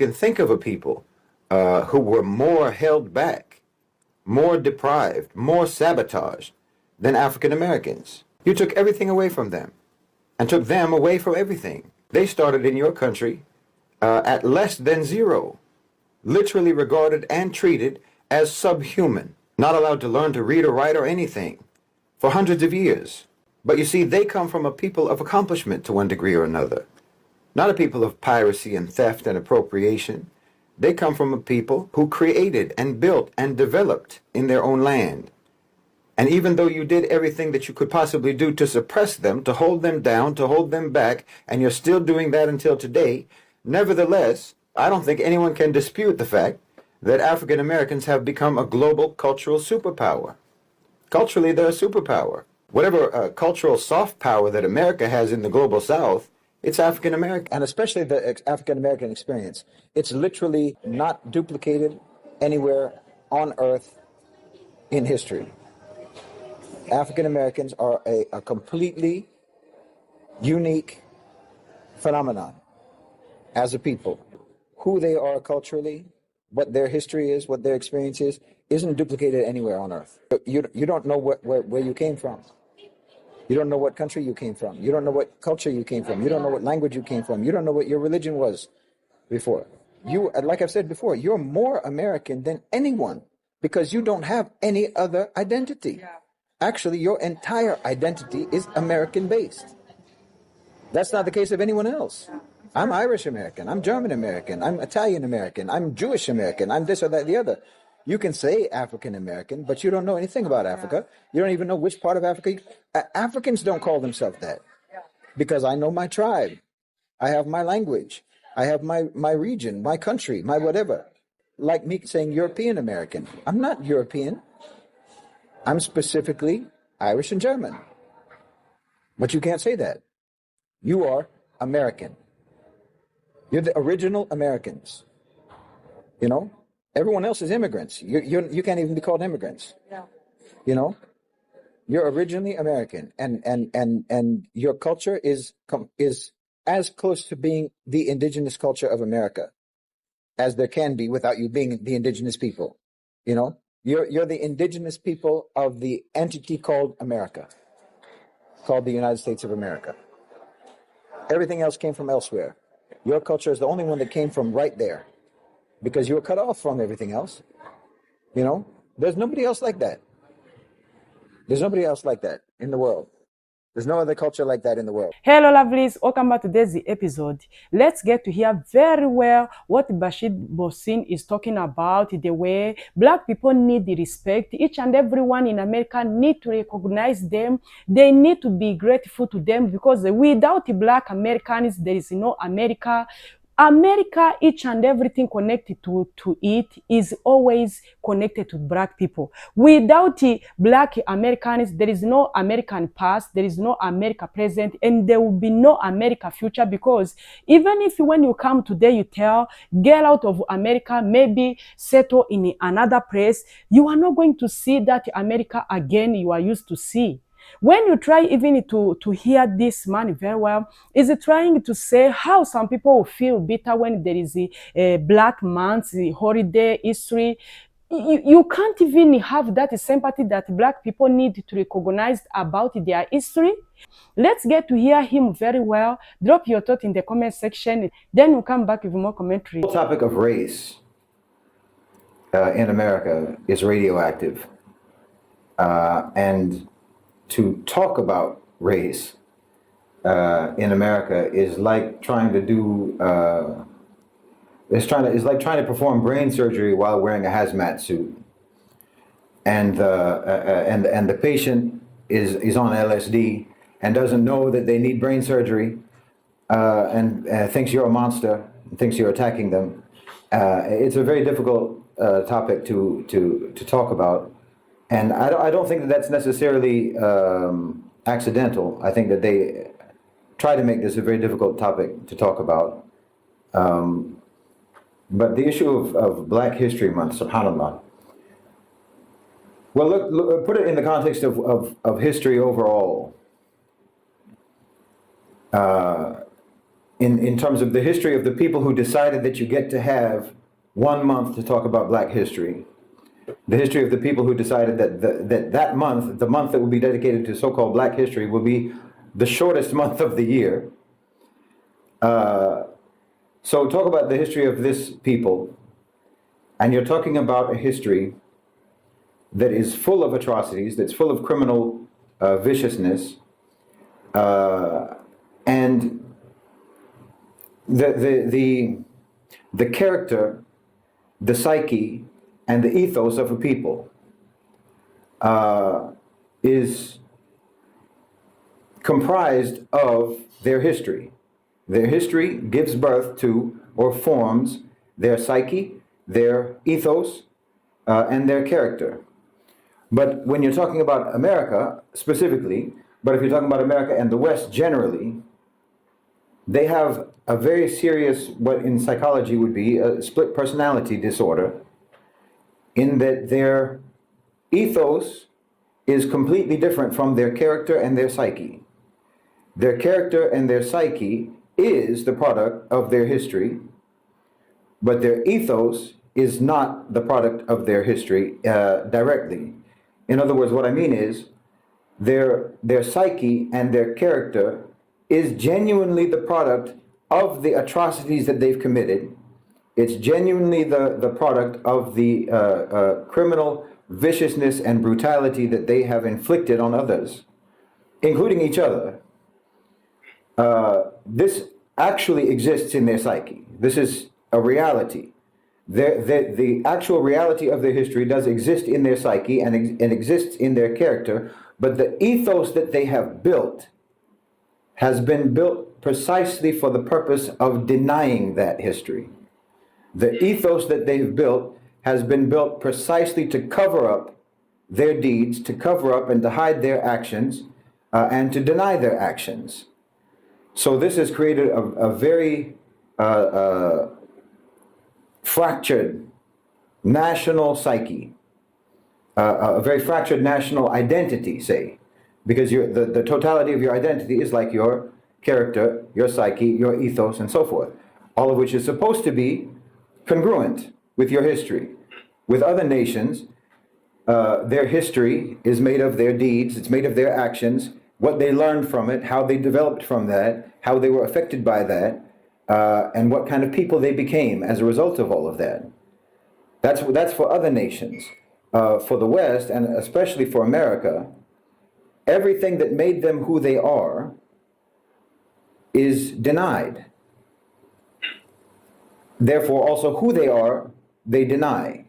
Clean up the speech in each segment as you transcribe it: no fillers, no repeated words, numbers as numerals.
can think of a people who were more held back, more deprived, more sabotaged than African Americans. You took everything away from them and took them away from everything. They started in your country at less than zero, literally regarded and treated as subhuman, not allowed to learn to read or write or anything for hundreds of years. But you see, they come from a people of accomplishment to one degree or another, not a people of piracy and theft and appropriation. They come from a people who created and built and developed in their own land. And even though you did everything that you could possibly do to suppress them, to hold them down, to hold them back, and you're still doing that until today, nevertheless, I don't think anyone can dispute the fact that African Americans have become a global cultural superpower. Culturally, they're a superpower. Whatever cultural soft power that America has in the global South, it's African American. And especially the African American experience. It's literally not duplicated anywhere on earth in history. African Americans are a completely unique phenomenon as a people. Who they are culturally, what their history is, what their experience is, isn't duplicated anywhere on earth. You don't know where you came from. You don't know what country you came from. You don't know what culture you came from. You don't know what language you came from. You don't know what your religion was before. You, like I've said before, you're more American than anyone because you don't have any other identity. Actually, your entire identity is American-based. That's not the case of anyone else. I'm Irish American, I'm German American, I'm Italian American, I'm Jewish American, I'm this or that, the other. You can say African American, but you don't know anything about Africa. You don't even know which part of Africa. Africans don't call themselves that because I know my tribe. I have my language. I have my region, my country, my whatever. Like me saying European American. I'm not European. I'm specifically Irish and German. But you can't say that. You are American. You're the original Americans. You know, everyone else is immigrants. You can't even be called immigrants. Yeah. You know, you're originally American, and your culture is as close to being the indigenous culture of America as there can be without you being the indigenous people. You know, you're the indigenous people of the entity called America, called the United States of America. Everything else came from elsewhere. Your culture is the only one that came from right there because you were cut off from everything else. You know, there's nobody else like that. There's nobody else like that in the world. There's no other culture like that in the world. Hello lovelies, welcome back to today's episode. Let's get to hear very well what Shahid Bolsen is talking about, the way black people need the respect. Each and everyone in America need to recognize them. They need to be grateful to them because without the black Americans, there is no America. America, each and everything connected to it is always connected to black people. Without the black Americans, there is no American past, there is no America present, and there will be no America future because even if when you come today, you tell, get out of America, maybe settle in another place, you are not going to see that America again you are used to see. When you try even to hear this man very well, is trying to say how some people will feel bitter when there is a black month, the holiday history. You can't even have that sympathy that black people need to recognize about their history. Let's get to hear him very well. Drop your thought in the comment section. Then we'll come back with more commentary. The topic of race in America is radioactive. And to talk about race in America is like trying to do it's like trying to perform brain surgery while wearing a hazmat suit, and the patient is on LSD and doesn't know that they need brain surgery, and thinks you're a monster, thinks you're attacking them. It's a very difficult topic to talk about. And I don't think that that's necessarily accidental. I think that they try to make this a very difficult topic to talk about. But the issue of Black History Month, subhanAllah. Well, look, put it in the context of history overall. in terms of the history of the people who decided that you get to have 1 month to talk about Black history, the history of the people who decided that month, the month that will be dedicated to so-called Black history, will be the shortest month of the year. So talk about the history of this people, and you're talking about a history that is full of atrocities, that's full of criminal viciousness, and the character, the psyche, and the ethos of a people is comprised of their history. Their history gives birth to or forms their psyche, their ethos, and their character. But when you're talking about America specifically, but if you're talking about America and the West generally, they have a very serious, what in psychology would be a split personality disorder, in that their ethos is completely different from their character and their psyche. Their character and their psyche is the product of their history, but their ethos is not the product of their history directly. In other words, what I mean is their psyche and their character is genuinely the product of the atrocities that they've committed. It's genuinely the product of the criminal viciousness and brutality that they have inflicted on others, including each other. This actually exists in their psyche. This is a reality. The actual reality of their history does exist in their psyche and exists in their character, but the ethos that they have built has been built precisely for the purpose of denying that history. The ethos that they've built has been built precisely to cover up their deeds, to cover up and to hide their actions, and to deny their actions. So this has created a very fractured national psyche, a very fractured national identity, say, because the totality of your identity is like your character, your psyche, your ethos, and so forth, all of which is supposed to be congruent with your history. With other nations, their history is made of their deeds, it's made of their actions, what they learned from it, how they developed from that, how they were affected by that, and what kind of people they became as a result of all of that. That's for other nations. For the West, and especially for America, everything that made them who they are is denied. Therefore, also who they are, they deny.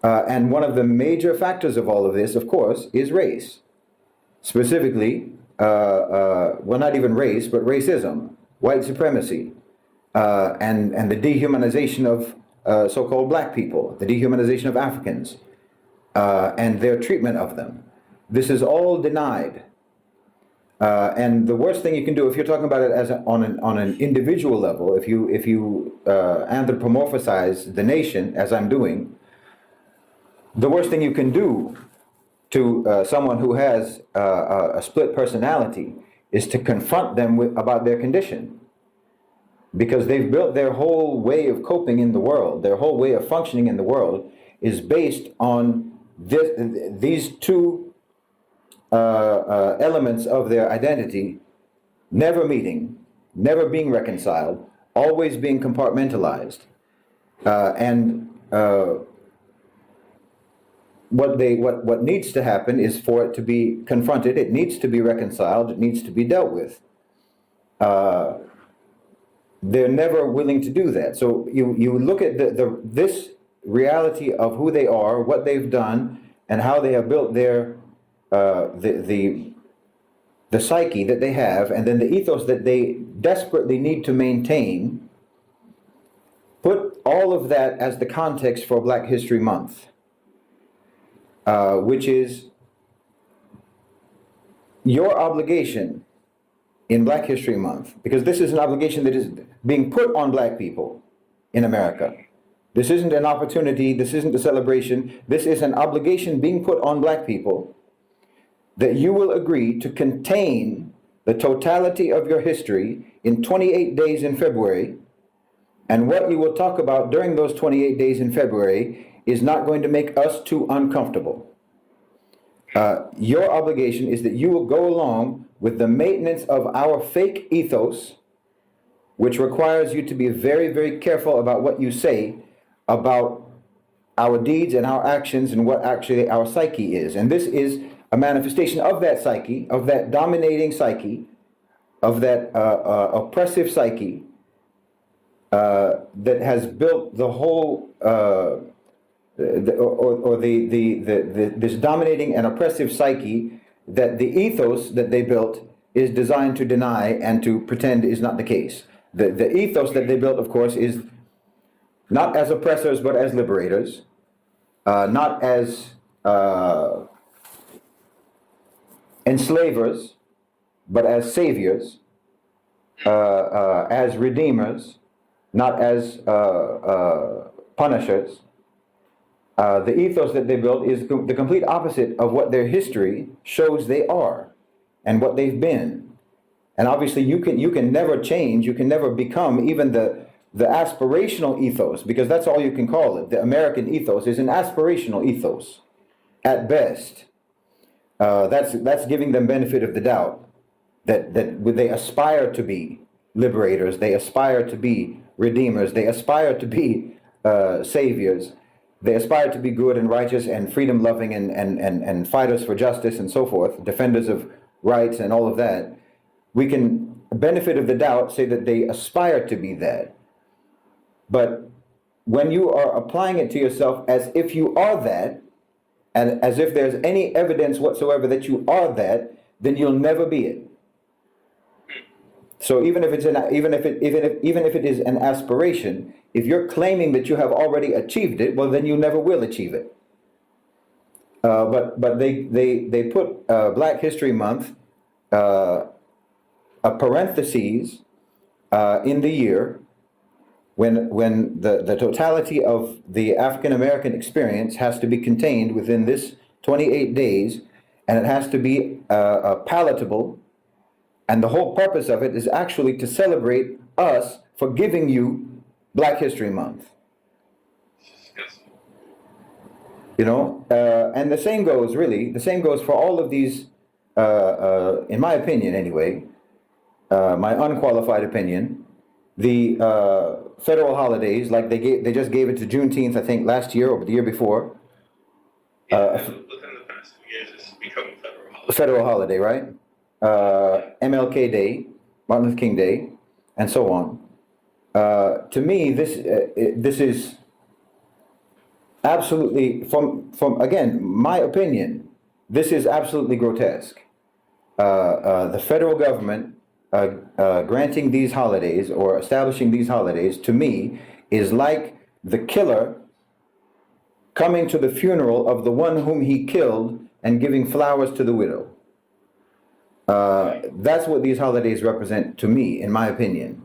And one of the major factors of all of this, of course, is race. Specifically, well, not even race, but racism, white supremacy, and the dehumanization of so-called Black people, the dehumanization of Africans, and their treatment of them. This is all denied. And the worst thing you can do, if you're talking about it as on an individual level, if you anthropomorphize the nation, as I'm doing, the worst thing you can do to someone who has a split personality is to confront them about their condition, because they've built their whole way of coping in the world, their whole way of functioning in the world is based on these two elements of their identity never meeting, never being reconciled, always being compartmentalized. What needs to happen is for it to be confronted, it needs to be reconciled, it needs to be dealt with. They're never willing to do that. So you look at this reality of who they are, what they've done, and how they have built their the psyche that they have, and then the ethos that they desperately need to maintain. Put all of that as the context for Black History Month, which is your obligation in Black History Month, because this is an obligation that is being put on Black people in America. This isn't an opportunity, this isn't a celebration, this is an obligation being put on Black people, that you will agree to contain the totality of your history in 28 days in February, and what you will talk about during those 28 days in February is not going to make us too uncomfortable. Your obligation is that you will go along with the maintenance of our fake ethos, which requires you to be very, very careful about what you say about our deeds and our actions and what actually our psyche is. And this is a manifestation of that psyche, of that dominating psyche, of that oppressive psyche that has built the whole, this dominating and oppressive psyche that the ethos that they built is designed to deny and to pretend is not the case. The ethos that they built, of course, is not as oppressors, but as liberators, not as enslavers, but as saviors, as redeemers, not as punishers. The ethos that they built is the complete opposite of what their history shows they are and what they've been. And obviously you can never change, you can never become even the aspirational ethos, because that's all you can call it. The American ethos is an aspirational ethos at best. That's giving them benefit of the doubt that they aspire to be liberators, they aspire to be redeemers, they aspire to be saviors, they aspire to be good and righteous and freedom loving and fighters for justice and so forth, defenders of rights and all of that. We can, benefit of the doubt, say that they aspire to be that. But when you are applying it to yourself as if you are that, and as if there's any evidence whatsoever that you are that, then you'll never be it. So even if it is an aspiration, if you're claiming that you have already achieved it, well, then you never will achieve it. But they put Black History Month, a parentheses in the year when the totality of the African American experience has to be contained within this 28 days, and it has to be palatable. And the whole purpose of it is actually to celebrate us for giving you Black History Month. You know, and the same goes for all of these, in my opinion anyway, my unqualified opinion, the federal holidays, like they just gave it to Juneteenth, I think last year or the year before. Within the past 2 years, it's become a federal holiday, right? MLK Day, Martin Luther King Day, and so on. To me, this is absolutely, from again, my opinion, this is absolutely grotesque. The federal government granting these holidays or establishing these holidays, to me, is like the killer coming to the funeral of the one whom he killed and giving flowers to the widow. That's what these holidays represent to me, in my opinion.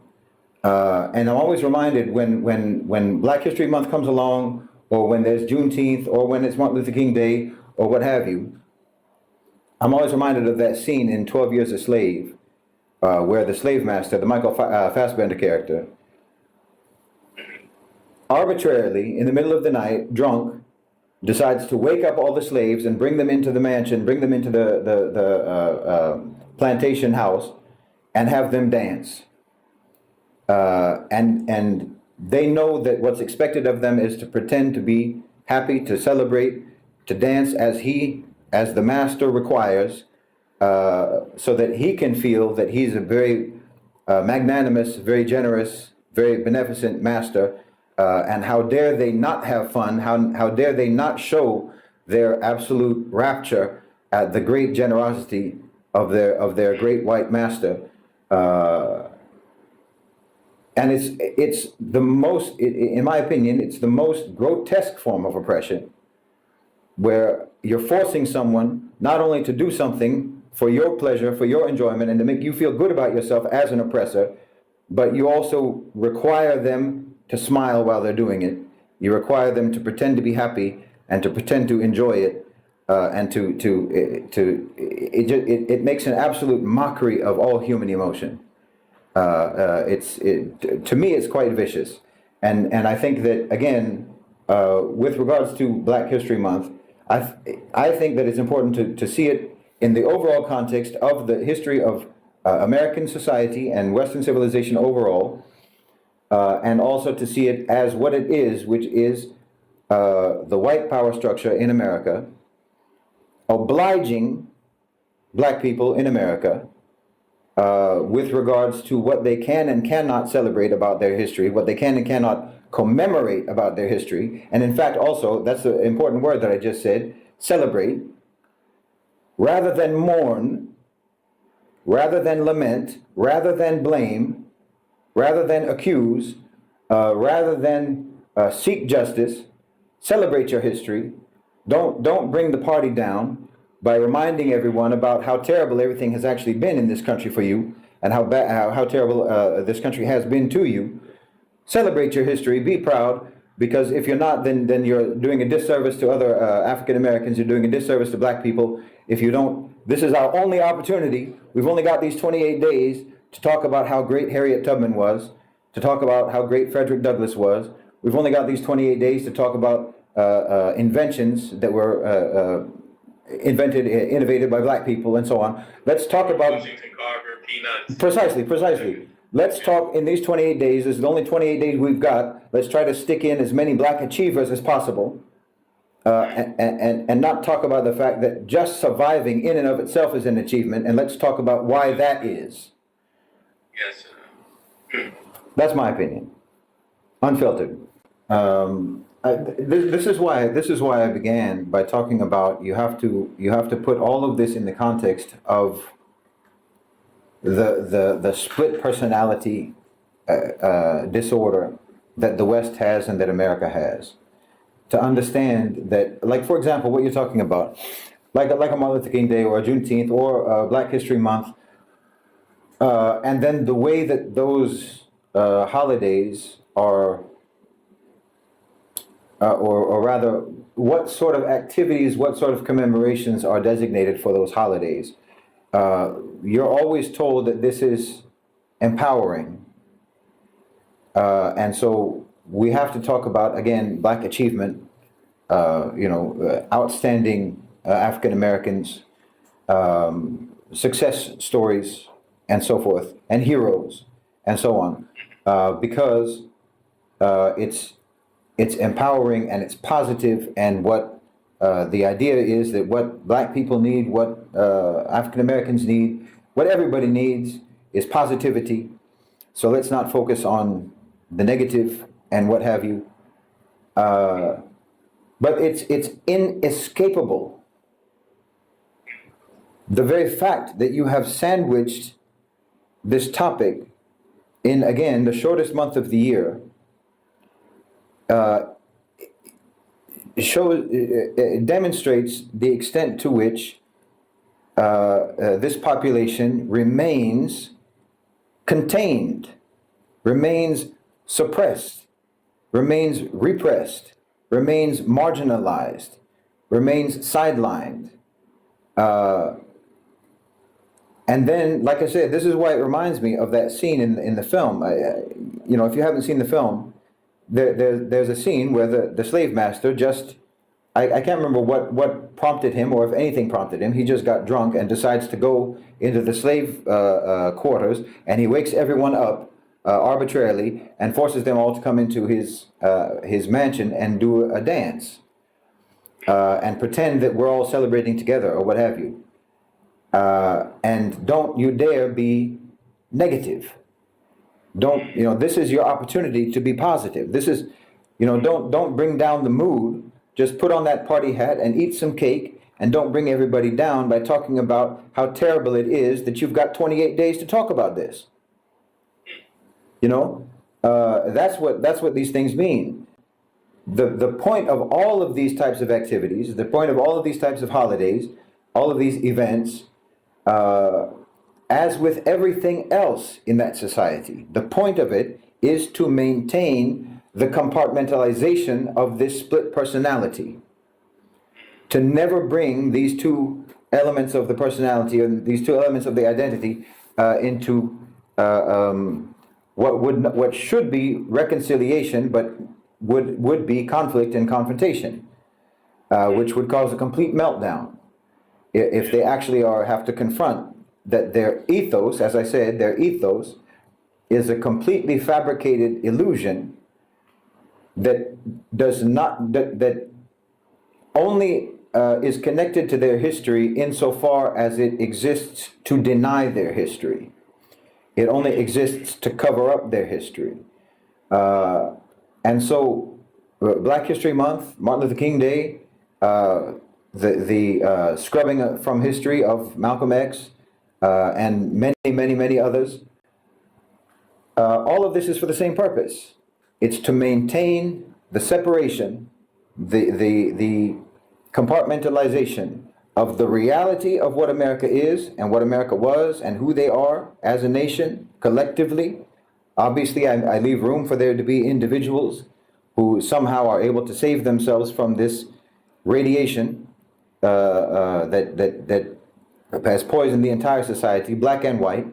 And I'm always reminded when Black History Month comes along, or when there's Juneteenth, or when it's Martin Luther King Day, or what have you, I'm always reminded of that scene in 12 Years a Slave, where the slave master, the Michael Fassbender character, arbitrarily, in the middle of the night, drunk, decides to wake up all the slaves and bring them into the mansion, bring them into the plantation house, and have them dance. And they know that what's expected of them is to pretend to be happy, to celebrate, to dance as the master requires, so that he can feel that he's a very magnanimous, very generous, very beneficent master. And how dare they not have fun? How dare they not show their absolute rapture at the great generosity of their great white master? And it's the most, in my opinion, it's the most grotesque form of oppression, where you're forcing someone not only to do something for your pleasure, for your enjoyment, and to make you feel good about yourself as an oppressor, but you also require them to smile while they're doing it. You require them to pretend to be happy and to pretend to enjoy it, and it makes an absolute mockery of all human emotion. To me, it's quite vicious. And I think that, again, with regards to Black History Month, I think that it's important to see it in the overall context of the history of American society and Western civilization overall, and also to see it as what it is, which is the white power structure in America obliging Black people in America with regards to what they can and cannot celebrate about their history, what they can and cannot commemorate about their history, and in fact also, that's the important word that I just said, celebrate, rather than mourn, rather than lament, rather than blame, rather than accuse, rather than seek justice. Celebrate your history. Don't bring the party down by reminding everyone about how terrible everything has actually been in this country for you, and how terrible this country has been to you. Celebrate your history. Be proud, because if you're not, then you're doing a disservice to other African Americans. You're doing a disservice to Black people. If you don't, this is our only opportunity. We've only got these 28 days to talk about how great Harriet Tubman was, to talk about how great Frederick Douglass was. We've only got these 28 days to talk about inventions that were innovated by Black people, and so on. Let's talk about Washington Carver, Peanuts. precisely. Let's talk in these 28 days. This is the only 28 days we've got. Let's try to stick in as many Black achievers as possible, and not talk about the fact that just surviving in and of itself is an achievement. And let's talk about why that is. Yes. That's my opinion, unfiltered. This is why I began by talking about you have to put all of this in the context of the split personality disorder that the West has and that America has. To understand that, like, for example, what you're talking about, like a Martin Luther King Day or a Juneteenth or Black History Month, and then the way that those holidays are, or rather, what sort of activities, what sort of commemorations are designated for those holidays. You're always told that this is empowering. And so we have to talk about, again, Black achievement, outstanding African Americans, success stories, and so forth, and heroes, and so on, because it's empowering and it's positive, and what the idea is that what Black people need, what African Americans need, what everybody needs is positivity. So let's not focus on the negative and what have you. But it's inescapable. The very fact that you have sandwiched this topic in, again, the shortest month of the year, it demonstrates the extent to which this population remains contained, remains suppressed, remains repressed, remains marginalized, remains sidelined. And then, like I said, this is why it reminds me of that scene in the film. If you haven't seen the film, there's a scene where the slave master just, I can't remember what prompted him, or if anything prompted him. He just got drunk and decides to go into the slave quarters, and he wakes everyone up arbitrarily and forces them all to come into his mansion and do a dance and pretend that we're all celebrating together or what have you. And don't you dare be negative. This is your opportunity to be positive. This is, don't bring down the mood. Just put on that party hat and eat some cake, and don't bring everybody down by talking about how terrible it is that you've got 28 days to talk about this. That's what these things mean. The point of all of these types of activities, the point of all of these types of holidays, all of these events, as with everything else in that society, the point of it is to maintain the compartmentalization of this split personality. To never bring these two elements of the personality, or these two elements of the identity, into what should be reconciliation, but would be conflict and confrontation, which would cause a complete meltdown if they actually have to confront that their ethos, as I said, their ethos is a completely fabricated illusion that does not that only is connected to their history insofar as it exists to deny their history. It only exists to cover up their history. And so, Black History Month, Martin Luther King Day, the scrubbing from history of Malcolm X, and many others, all of this is for the same purpose. It's to maintain the separation, the compartmentalization of the reality of what America is and what America was and who they are as a nation collectively. Obviously, I leave room for there to be individuals who somehow are able to save themselves from this radiation that has poisoned the entire society, black and white.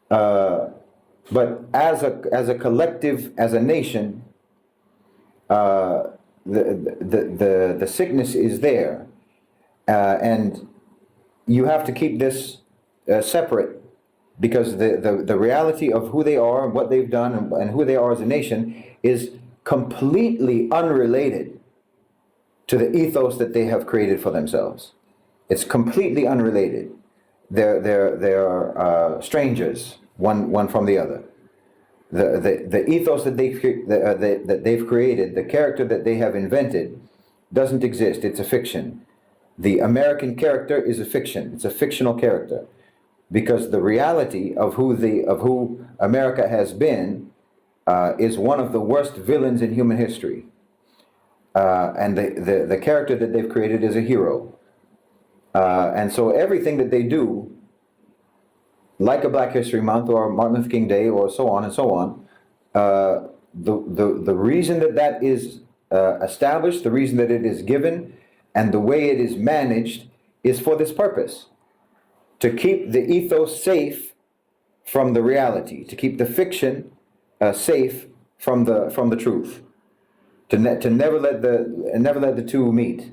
But as a collective, as a nation, the sickness is there, and you have to keep this separate, because the reality of who they are and what they've done and who they are as a nation is completely unrelated to the ethos that they have created for themselves. It's completely unrelated. They're strangers, one from the other. The ethos that they've created, the character that they have invented, doesn't exist. It's a fiction. The American character is a fiction. It's a fictional character, because the reality of who America has been is one of the worst villains in human history, and the character that they've created is a hero, and so everything that they do, like a Black History Month or Martin Luther King Day or so on and so on, the reason that is established, the reason that it is given, and the way it is managed is for this purpose: to keep the ethos safe from the reality, to keep the fiction safe from the truth, to never let the two meet,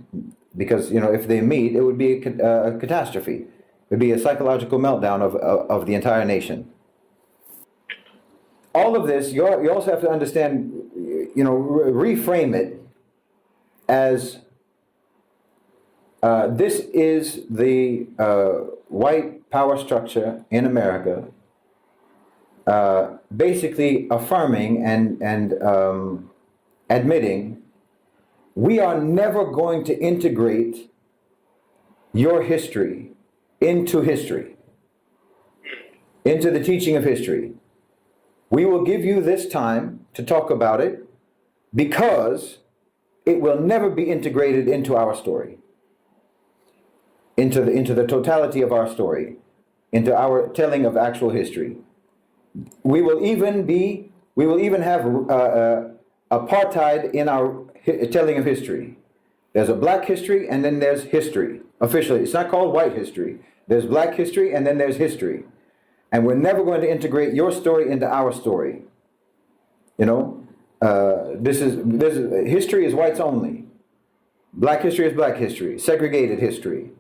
because if they meet, it would be a catastrophe. It would be a psychological meltdown of the entire nation. All of this, you also have to understand, reframe it as this is the white power structure in America, basically affirming and admitting we are never going to integrate your history into the teaching of history. We will give you this time to talk about it, because it will never be integrated into our story, into the totality of our story, into our telling of actual history. We will even have apartheid in our telling of history. There's a black history, and then there's history. Officially, it's not called white history. There's black history, and then there's history. And we're never going to integrate your story into our story. This is history is whites only. Black history is black history. Segregated history,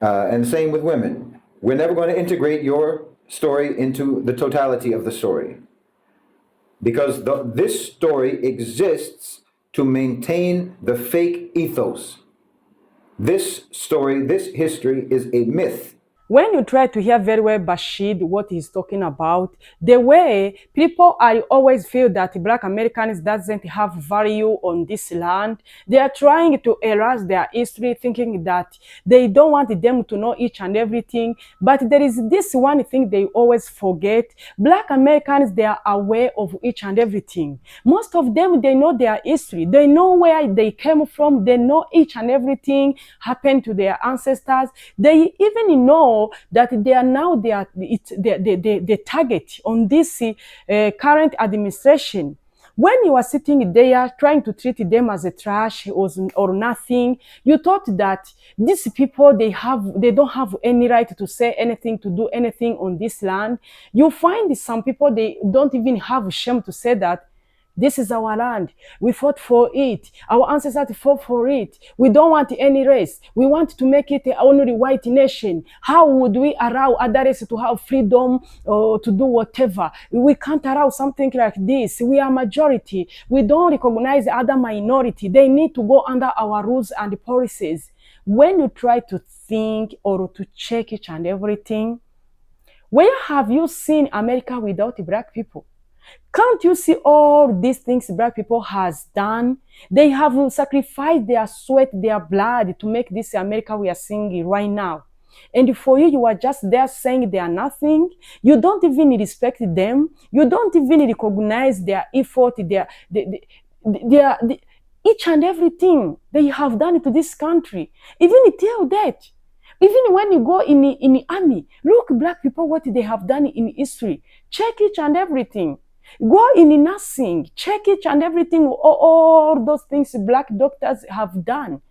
and same with women. We're never going to integrate your story into the totality of the story, because this story exists to maintain the fake ethos. This story, this history, is a myth. When you try to hear very well Bashid, what he's talking about, the way people always feel that Black Americans doesn't have value on this land, they are trying to erase their history, thinking that they don't want them to know each and everything. But there is this one thing they always forget. Black Americans, they are aware of each and everything. Most of them, they know their history. They know where they came from. They know each and everything happened to their ancestors. They even know that they are now the target on this current administration. When you are sitting there trying to treat them as a trash or nothing, you thought that these people, they don't have any right to say anything, to do anything on this land. You find some people, they don't even have shame to say that this is our land. We fought for it. Our ancestors fought for it. We don't want any race. We want to make it only white nation. How would we allow other races to have freedom or to do whatever? We can't allow something like this. We are majority. We don't recognize other minority. They need to go under our rules and policies. When you try to think or to check each and everything, where have you seen America without black people? Can't you see all these things black people has done? They have sacrificed their sweat, their blood to make this America we are seeing right now. And for you, you are just there saying they are nothing. You don't even respect them. You don't even recognize their effort, each and everything they have done to this country. Even till that. Even when you go in the army, look black people what they have done in history. Check each and everything. Go in nursing, check each and everything, all those things black doctors have done.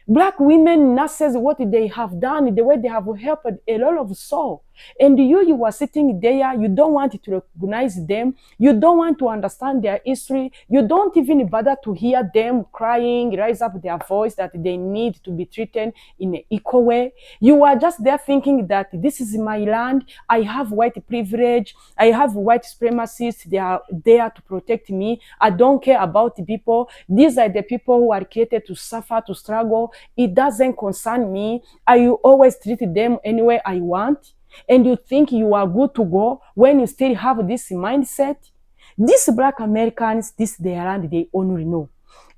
Black women nurses, what they have done, the way they have helped a lot of souls. And you are sitting there, you don't want to recognize them, you don't want to understand their history, you don't even bother to hear them crying, raise up their voice that they need to be treated in an equal way. You are just there thinking that this is my land, I have white privilege, I have white supremacists, they are there to protect me, I don't care about the people, these are the people who are created to suffer, to struggle, it doesn't concern me, I always treat them any way I want. And you think you are good to go when you still have this mindset? These black Americans, this their land, they only know.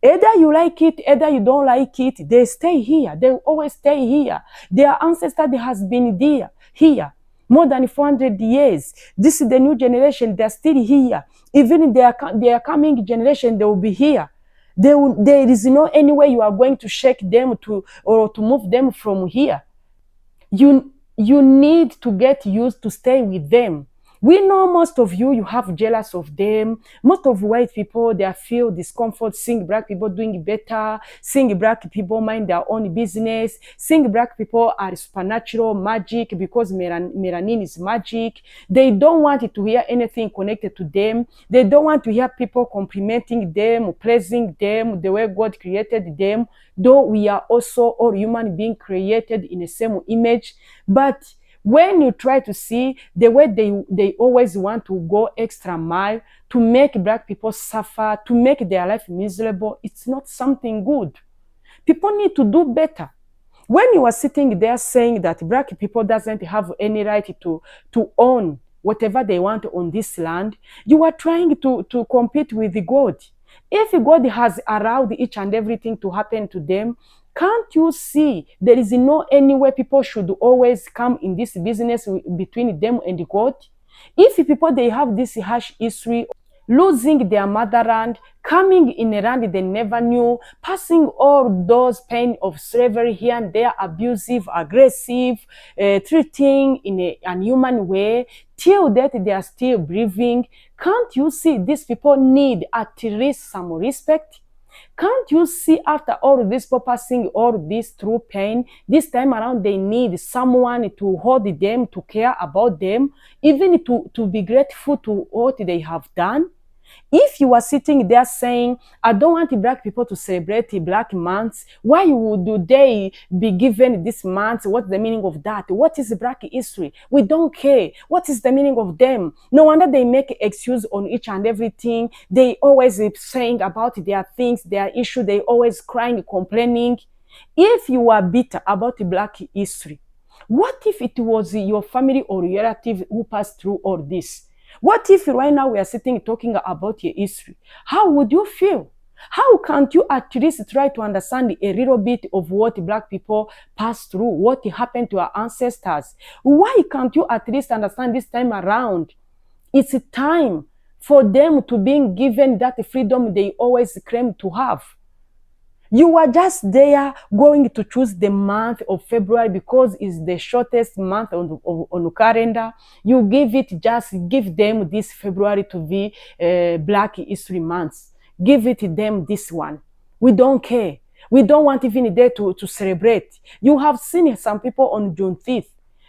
Either you like it, either you don't like it, they stay here. They always stay here. Their ancestors has been there, here, more than 400 years. This is the new generation, they're still here. Even their coming generation, they will be here. There is no any way you are going to shake them or to move them from here. You need to get used to stay with them. We know most of you have jealous of them. Most of white people, they feel discomfort seeing black people doing better, seeing black people mind their own business, seeing black people are supernatural, magic, because melanin is magic. They don't want to hear anything connected to them. They don't want to hear people complimenting them, praising them, the way God created them, though we are also all human beings created in the same image. But when you try to see the way they always want to go extra mile to make black people suffer, to make their life miserable, it's not something good. People need to do better. When you are sitting there saying that black people doesn't have any right to own whatever they want on this land, you are trying to compete with God. If God has allowed each and everything to happen to them, can't you see there is no any way people should always come in this business between them and God? If people, they have this harsh history, losing their motherland, coming in a land they never knew, passing all those pain of slavery here and there, abusive, aggressive, treating in an unhuman way, till that they are still breathing. Can't you see these people need at least some respect? Can't you see after all this passing all this through pain, this time around they need someone to hold them, to care about them, even to be grateful to what they have done? If you are sitting there saying, I don't want black people to celebrate Black Month, why would they be given this month? What's the meaning of that? What is black history? We don't care. What is the meaning of them? No wonder they make excuse on each and everything. They always saying about their things, their issue. They always crying, complaining. If you are bitter about black history, what if it was your family or relative who passed through all this? What if right now we are sitting talking about your history? How would you feel? How can't you at least try to understand a little bit of what black people passed through, what happened to our ancestors? Why can't you at least understand this time around? It's time for them to be given that freedom they always claim to have. You are just there going to choose the month of February because it's the shortest month on the calendar. You give them this February to be Black History Month. Give it them this one. We don't care. We don't want even there to celebrate. You have seen some people on Juneteenth.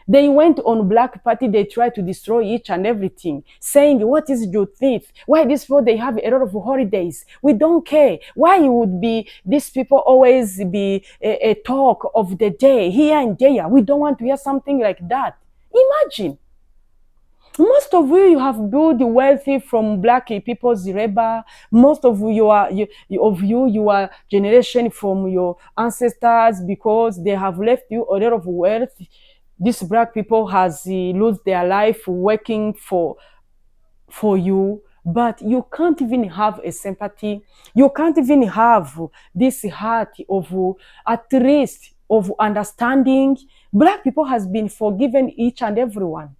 They went on Black Party, they tried to destroy each and everything, saying, what is Juneteenth? Why these people, they have a lot of holidays? We don't care. Why it would be, these people always be a talk of the day, here and there? We don't want to hear something like that. Imagine. Most of you have built wealthy from Black people's labor. Most of your generation from your ancestors, because they have left you a lot of wealth. These Black people has lose their life working for you, but you can't even have a sympathy. You can't even have this heart of at least of understanding. Black people has been forgiven each and everyone.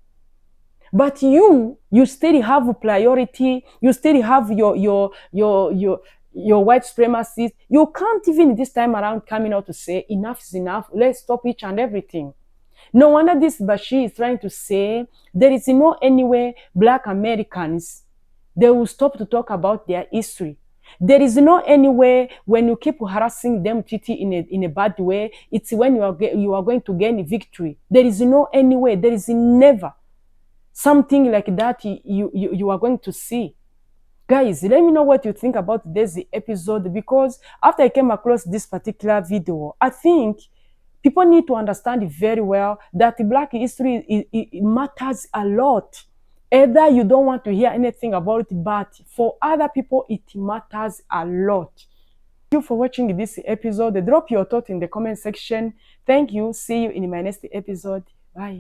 But you still have priority. You still have your white supremacists. You can't even this time around coming out to say enough is enough. Let's stop each and everything. No wonder this Bashir is trying to say there is no any way Black Americans, they will stop to talk about their history. There is no any way when you keep harassing them in a bad way, it's when you are going to gain victory. There is no any way. There is never something like that you are going to see. Guys, let me know what you think about this episode, because after I came across this particular video, I think people need to understand very well that Black history it matters a lot. Either you don't want to hear anything about it, but for other people, it matters a lot. Thank you for watching this episode. Drop your thought in the comment section. Thank you. See you in my next episode. Bye.